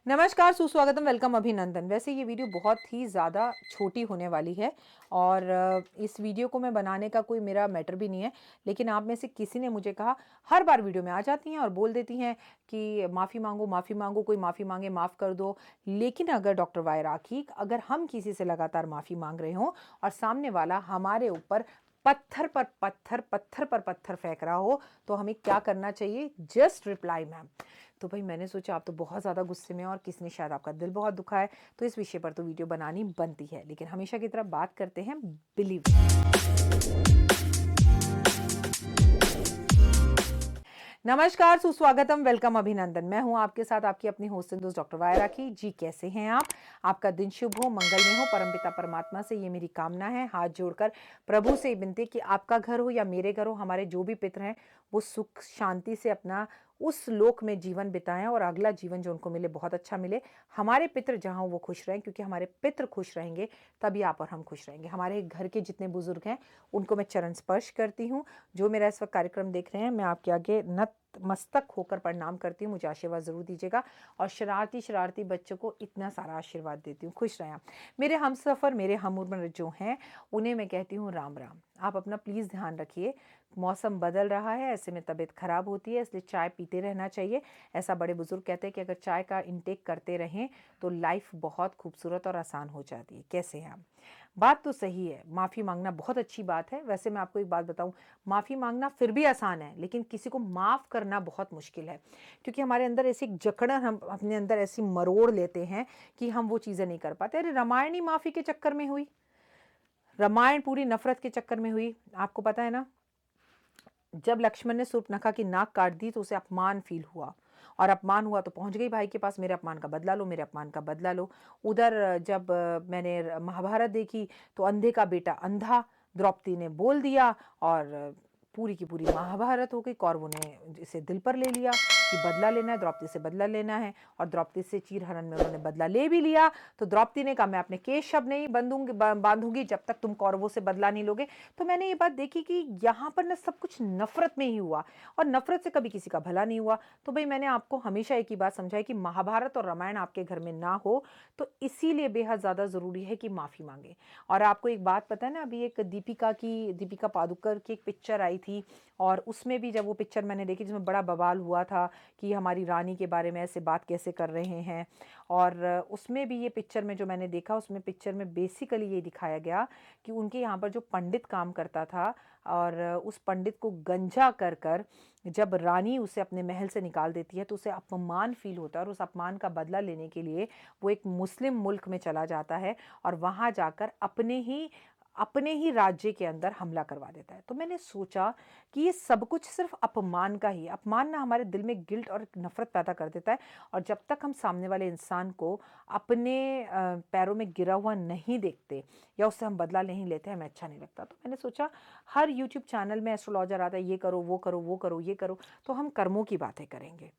नमस्कार, सुस्वागतम, वेलकम, अभिनंदन। वैसे ये वीडियो बहुत ही ज़्यादा छोटी होने वाली है और इस वीडियो को मैं बनाने का कोई मेरा मैटर भी नहीं है, लेकिन आप में से किसी ने मुझे कहा, हर बार वीडियो में आ जाती हैं और बोल देती हैं कि माफ़ी मांगो, कोई माफ़ी मांगे, माफ़ कर दो। लेकिन अगर डॉक्टर वाय राखी, अगर हम किसी से लगातार माफ़ी मांग रहे हों और सामने वाला हमारे ऊपर पत्थर पर पत्थर, पत्थर पर पत्थर फेंक रहा हो, तो हमें क्या करना चाहिए? Just reply ma'am. तो भाई मैंने सोचा आप तो बहुत ज़्यादा गुस्से में हैं और किसने शायद आपका दिल बहुत दुखा है, तो इस विषय पर तो वीडियो बनानी बनती है। लेकिन हमेशा की तरह बात करते हैं बिलीव। नमस्कार, सुस्वागतम, वेलकम, अभिनंदन। मैं हूं आपके साथ आपकी अपनी होस्ट एंड दोस्त डॉक्टर वाय राखी जी। कैसे हैं आप? आपका दिन शुभ हो, मंगलमय हो। परमपिता परमात्मा से ये मेरी कामना है, हाथ जोड़कर प्रभु से विनती कि आपका घर हो या मेरे घर हो, हमारे जो भी पितर हैं वो सुख शांति से अपना उस लोक में जीवन बिताएं और अगला जीवन जो उनको मिले बहुत अच्छा मिले। हमारे पितर जहाँ हो वो खुश रहें, क्योंकि हमारे पितर खुश रहेंगे तभी आप और हम खुश रहेंगे। हमारे घर के जितने बुजुर्ग हैं उनको मैं चरण स्पर्श करती हूँ। जो मेरा इस वक्त कार्यक्रम देख रहे हैं, मैं आपके आगे मस्तक होकर प्रणाम करती हूँ। मुझे आशीर्वाद जरूर दीजिएगा और शरारती शरारती बच्चों को इतना सारा आशीर्वाद देती हूँ। खुश रहें आप। मेरे हम सफ़र, मेरे हम उम्र जो हैं, उन्हें मैं कहती हूँ राम राम। आप अपना प्लीज़ ध्यान रखिए। मौसम बदल रहा है, ऐसे में तबीयत खराब होती है, इसलिए चाय पीते रहना चाहिए। ऐसा बड़े बुजुर्ग कहते हैं कि अगर चाय का इंटेक करते रहें तो लाइफ बहुत खूबसूरत और आसान हो जाती है। कैसे हैं आप? बात तो सही है, माफ़ी मांगना बहुत अच्छी बात है। वैसे मैं आपको एक बात बताऊं, माफ़ी मांगना फिर भी आसान है, लेकिन किसी को माफ़ करना बहुत मुश्किल है, क्योंकि हमारे अंदर ऐसी जकड़न हम अपने अंदर ऐसी मरोड़ लेते हैं कि हम वो चीज़ें नहीं कर पाते। अरे रामायण ही माफ़ी के चक्कर में हुई, रामायण पूरी नफरत के चक्कर में हुई। आपको पता है ना, जब लक्ष्मण ने शूर्पणखा की नाक काट दी तो उसे अपमान फील हुआ, और अपमान हुआ तो पहुंच गई भाई के पास, मेरे अपमान का बदला लो, मेरे अपमान का बदला लो। उधर जब मैंने महाभारत देखी तो अंधे का बेटा अंधा द्रौपदी ने बोल दिया और पूरी की पूरी महाभारत हो गई। कौरवों ने इसे दिल पर ले लिया कि बदला लेना है, द्रौपदी से बदला लेना है, और द्रौपदी से चीरहरण में उन्होंने बदला ले भी लिया। तो द्रौपदी ने कहा मैं अपने केश शब नहीं बांधूंगी जब तक तुम कौरवों से बदला नहीं लोगे। तो मैंने ये बात देखी कि यहाँ पर ना सब कुछ नफरत में ही हुआ, और नफरत से कभी किसी का भला नहीं हुआ। तो भाई मैंने आपको हमेशा एक ही बात समझाई कि महाभारत और रामायण आपके घर में ना हो, तो इसीलिए बेहद ज़्यादा ज़रूरी है कि माफ़ी मांगे। और आपको एक बात पता है ना, अभी एक दीपिका पादुकर की एक पिक्चर आई थी, और उसमें भी जब वो पिक्चर मैंने देखी जिसमें बड़ा बवाल हुआ था कि हमारी रानी के बारे में ऐसे बात कैसे कर रहे हैं। और उसमें भी ये पिक्चर में जो मैंने देखा, उसमें पिक्चर में बेसिकली ये दिखाया गया कि उनके यहाँ पर जो पंडित काम करता था, और उस पंडित को गंजा कर कर जब रानी उसे अपने महल से निकाल देती है तो उसे अपमान फील होता है, और उस अपमान का बदला लेने के लिए वो एक मुस्लिम मुल्क में चला जाता है और वहाँ जाकर अपने ही राज्य के अंदर हमला करवा देता है। तो मैंने सोचा कि ये सब कुछ सिर्फ अपमान का ही, अपमान ना हमारे दिल में गिल्ट और नफरत पैदा कर देता है। और जब तक हम सामने वाले इंसान को अपने पैरों में गिरा हुआ नहीं देखते या उससे हम बदला नहीं लेते, हमें अच्छा नहीं लगता। तो मैंने सोचा हर यूट्यूब चैनल में एस्ट्रोलॉजर आता है, ये करो वो करो वो करो ये करो, तो हम कर्मों की बातें करेंगे।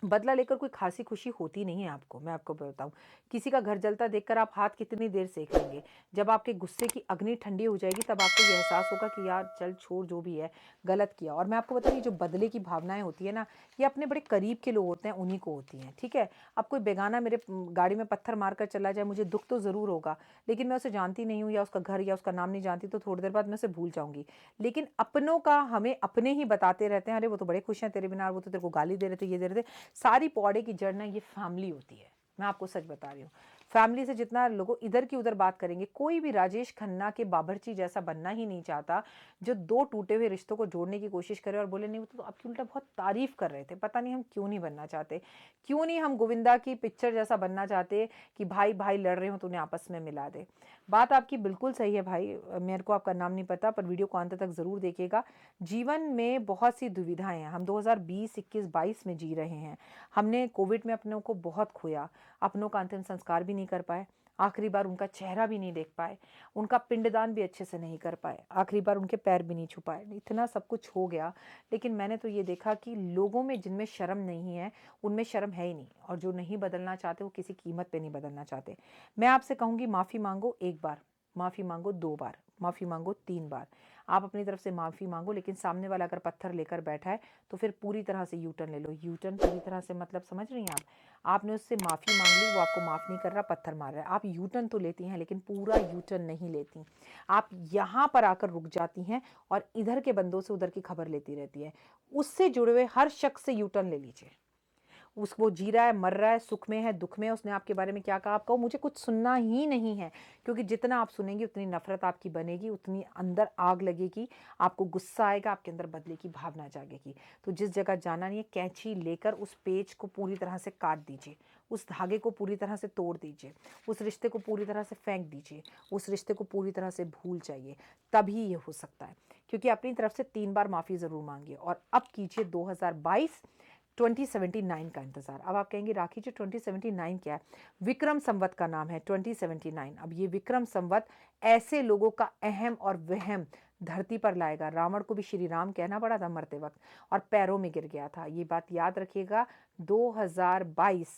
बदला लेकर कोई खासी खुशी होती नहीं है आपको। मैं आपको बताऊं, किसी का घर जलता देखकर आप हाथ कितनी देर सेक लेंगे? जब आपके गुस्से की अग्नि ठंडी हो जाएगी तब आपको ये एहसास होगा कि यार चल छोड़, जो भी है गलत किया। और मैं आपको बताऊँ, ये जो बदले की भावनाएं होती है ना, ये अपने बड़े करीब के लोग होते हैं उन्हीं को होती हैं। ठीक है, अब कोई बेगाना मेरे गाड़ी में पत्थर मारकर चला जाए, मुझे दुख तो ज़रूर होगा, लेकिन मैं उसे जानती नहीं हूँ या उसका घर या उसका नाम नहीं जानती, तो थोड़ी देर बाद मैं उसे भूल जाऊंगी। लेकिन अपनों का हमें अपने ही बताते रहते हैं, अरे वो तो बड़े खुश हैं तेरे बिना, वो तो तेरे को गाली दे रहे थे, ये दे रहे थे। सारी पौड़े की जड़ ना ये फैमिली होती है। मैं आपको सच बता रही हूँ, फैमिली से जितना लोगों इधर की उधर बात करेंगे, कोई भी राजेश खन्ना के बाबरची जैसा बनना ही नहीं चाहता, जो दो टूटे हुए रिश्तों को जोड़ने की कोशिश करे और बोले नहीं वो तो आपकी उल्टा बहुत तारीफ कर रहे थे। पता नहीं हम क्यों नहीं बनना चाहते, क्यों नहीं हम गोविंदा की पिक्चर जैसा बनना चाहते कि भाई भाई लड़ रहे हो तो उन्हें आपस में मिला दे। बात आपकी बिल्कुल सही है भाई। मेरे को आपका नाम नहीं पता, पर वीडियो को अंत तक जरूर देखिएगा। जीवन में बहुत सी दुविधाएं हैं, हम 2020, 21, 22 में जी रहे हैं। हमने कोविड में अपनों को बहुत खोया, अपनों का अंतिम संस्कार भी नहीं कर पाए, आखिरी बार उनका चेहरा भी नहीं देख पाए, उनका पिंडदान भी अच्छे से नहीं कर पाए, आखिरी बार उनके पैर भी नहीं छू पाए। इतना सब कुछ हो गया, लेकिन मैंने तो ये देखा कि लोगों में जिनमें शर्म नहीं है उनमें शर्म है ही नहीं, और जो नहीं बदलना चाहते वो किसी कीमत पे नहीं बदलना चाहते। मैं आपसे कहूँगी, माफ़ी मांगो एक बार, माफ़ी मांगो 2 बार, माफ़ी मांगो 3 बार। आप अपनी तरफ से माफ़ी मांगो, लेकिन सामने वाला अगर पत्थर लेकर बैठा है तो फिर पूरी तरह से यू टर्न ले लो। यू टर्न पूरी तरह से मतलब समझ रही हैं आप, आपने उससे माफ़ी मांग ली, वो आपको माफ़ नहीं कर रहा, पत्थर मार रहा है। आप यू टर्न तो लेती हैं लेकिन पूरा यू टर्न नहीं लेती, आप यहाँ पर आकर रुक जाती हैं और इधर के बंदों से उधर की खबर लेती रहती है। उससे जुड़े हुए हर शख्स से यू टर्न ले लीजिए। वो जी रहा है, मर रहा है, सुख में है, दुख में है, उसने आपके बारे में क्या कहा, आप कहो मुझे कुछ सुनना ही नहीं है, क्योंकि जितना आप सुनेंगे उतनी नफरत आपकी बनेगी, उतनी अंदर आग लगेगी, आपको गुस्सा आएगा, आपके अंदर बदले की भावना जागेगी। तो जिस जगह जाना नहीं है, कैंची लेकर उस पेज को पूरी तरह से काट दीजिए, उस धागे को पूरी तरह से तोड़ दीजिए, उस रिश्ते को पूरी तरह से फेंक दीजिए, उस रिश्ते को पूरी तरह से भूल जाइए, तभी ये हो सकता है। क्योंकि अपनी तरफ से 3 बार माफ़ी ज़रूर मांगिए और अब कीजिए 2022 2079 का इंतजार। अब आप कहेंगे राखी जी 2079 क्या है? विक्रम संवत का नाम है 2079। अब ये विक्रम संवत ऐसे लोगों का अहम और वहम धरती पर लाएगा। रावण को भी श्री राम कहना पड़ा था मरते वक्त और पैरों में गिर गया था। ये बात याद रखिएगा। 2022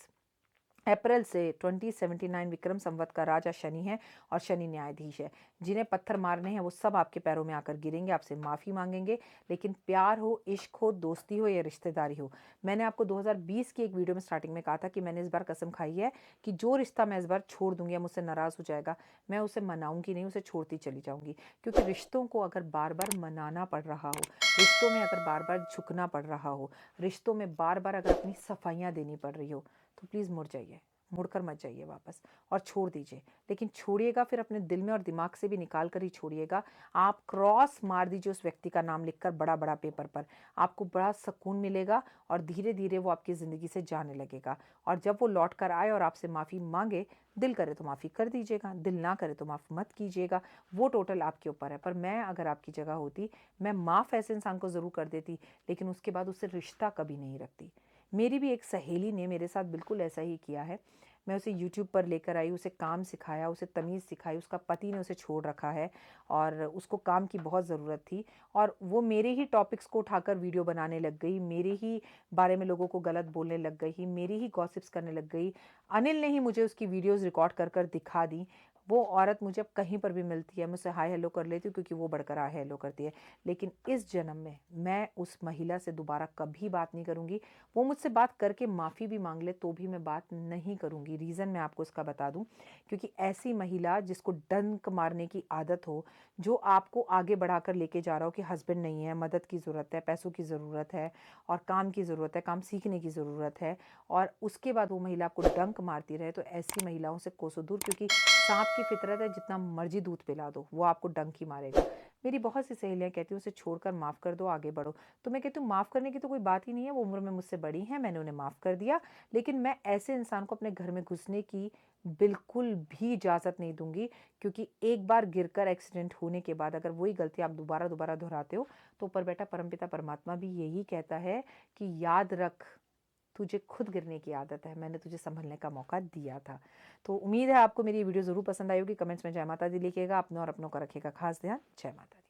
अप्रैल से 2079 विक्रम संवत का राजा शनि है और शनि न्यायाधीश है। जिन्हें पत्थर मारने हैं वो सब आपके पैरों में आकर गिरेंगे, आपसे माफ़ी मांगेंगे। लेकिन प्यार हो, इश्क हो, दोस्ती हो या रिश्तेदारी हो, मैंने आपको 2020 की एक वीडियो में स्टार्टिंग में कहा था कि मैंने इस बार कसम खाई है कि जो रिश्ता मैं इस बार छोड़ दूंगी या मुझसे नाराज़ हो जाएगा, मैं उसे मनाऊंगी नहीं, उसे छोड़ती चली जाऊंगी। क्योंकि रिश्तों को अगर बार बार मनाना पड़ रहा हो, रिश्तों में अगर बार बार झुकना पड़ रहा हो, रिश्तों में बार बार अगर अपनी सफाइयाँ देनी पड़ रही हो, तो प्लीज़ मुड़ जाइए, मुड़कर मत जाइए वापस और छोड़ दीजिए। लेकिन छोड़िएगा फिर अपने दिल में और दिमाग से भी निकाल कर ही छोड़िएगा। आप क्रॉस मार दीजिए उस व्यक्ति का नाम लिखकर बड़ा बड़ा पेपर पर, आपको बड़ा सुकून मिलेगा और धीरे धीरे वो आपकी ज़िंदगी से जाने लगेगा। और जब वो लौट कर आए और आपसे माफ़ी मांगे, दिल करे तो माफ़ी कर दीजिएगा, दिल ना करे तो माफ़ मत कीजिएगा, वो टोटल आपके ऊपर है। पर मैं अगर आपकी जगह होती, मैं माफ़ ऐसे इंसान को ज़रूर कर देती, लेकिन उसके बाद उससे रिश्ता कभी नहीं रखती। मेरी भी एक सहेली ने मेरे साथ बिल्कुल ऐसा ही किया है। मैं उसे यूट्यूब पर लेकर आई, उसे काम सिखाया, उसे तमीज़ सिखाई। उसका पति ने उसे छोड़ रखा है और उसको काम की बहुत ज़रूरत थी और वो मेरे ही टॉपिक्स को उठाकर वीडियो बनाने लग गई, मेरे ही बारे में लोगों को गलत बोलने लग गई, मेरी ही गॉसिप्स करने लग गई। अनिल ने ही मुझे उसकी वीडियोज़ रिकॉर्ड कर कर दिखा दी। वो औरत मुझे अब कहीं पर भी मिलती है, मैं उससे हाय हेलो कर लेती हूँ क्योंकि वो बढ़कर हाय हेलो करती है। लेकिन इस जन्म में मैं उस महिला से दोबारा कभी बात नहीं करूँगी। वो मुझसे बात करके माफ़ी भी मांग ले तो भी मैं बात नहीं करूँगी। रीज़न मैं आपको इसका बता दूँ, क्योंकि ऐसी महिला जिसको डंक मारने की आदत हो, जो आपको आगे बढ़ाकर लेके जा रहा हो कि हस्बैंड नहीं है, मदद की ज़रूरत है, पैसों की ज़रूरत है और काम की ज़रूरत है, काम सीखने की ज़रूरत है, और उसके बाद वो महिला आपको डंक मारती रहे, तो ऐसी महिलाओं से कोसों दूर। क्योंकि सांप की फितरत है, जितना मर्जी दूध पिला दो वो आपको डंक ही मारेगा। मेरी बहुत सी सहेलियाँ कहती हैं उसे छोड़कर माफ़ कर दो, आगे बढ़ो। तो मैं कहती हूँ माफ़ करने की तो कोई बात ही नहीं है, वो उम्र में मुझसे बड़ी हैं, मैंने उन्हें माफ़ कर दिया। लेकिन मैं ऐसे इंसान को अपने घर में घुसने की बिल्कुल भी इजाज़त नहीं दूंगी, क्योंकि एक बार गिरकर एक्सीडेंट होने के बाद अगर वही गलती आप दोबारा दोबारा दोहराते हो, तो ऊपर बैठा परमपिता परमात्मा भी यही कहता है कि याद रख, तुझे खुद गिरने की आदत है, मैंने तुझे संभलने का मौका दिया था। तो उम्मीद है आपको मेरी वीडियो ज़रूर पसंद आई होगी। कमेंट्स में जय माता दी लिखिएगा। अपनों और अपनों का रखिएगा खास ध्यान। जय माता दी।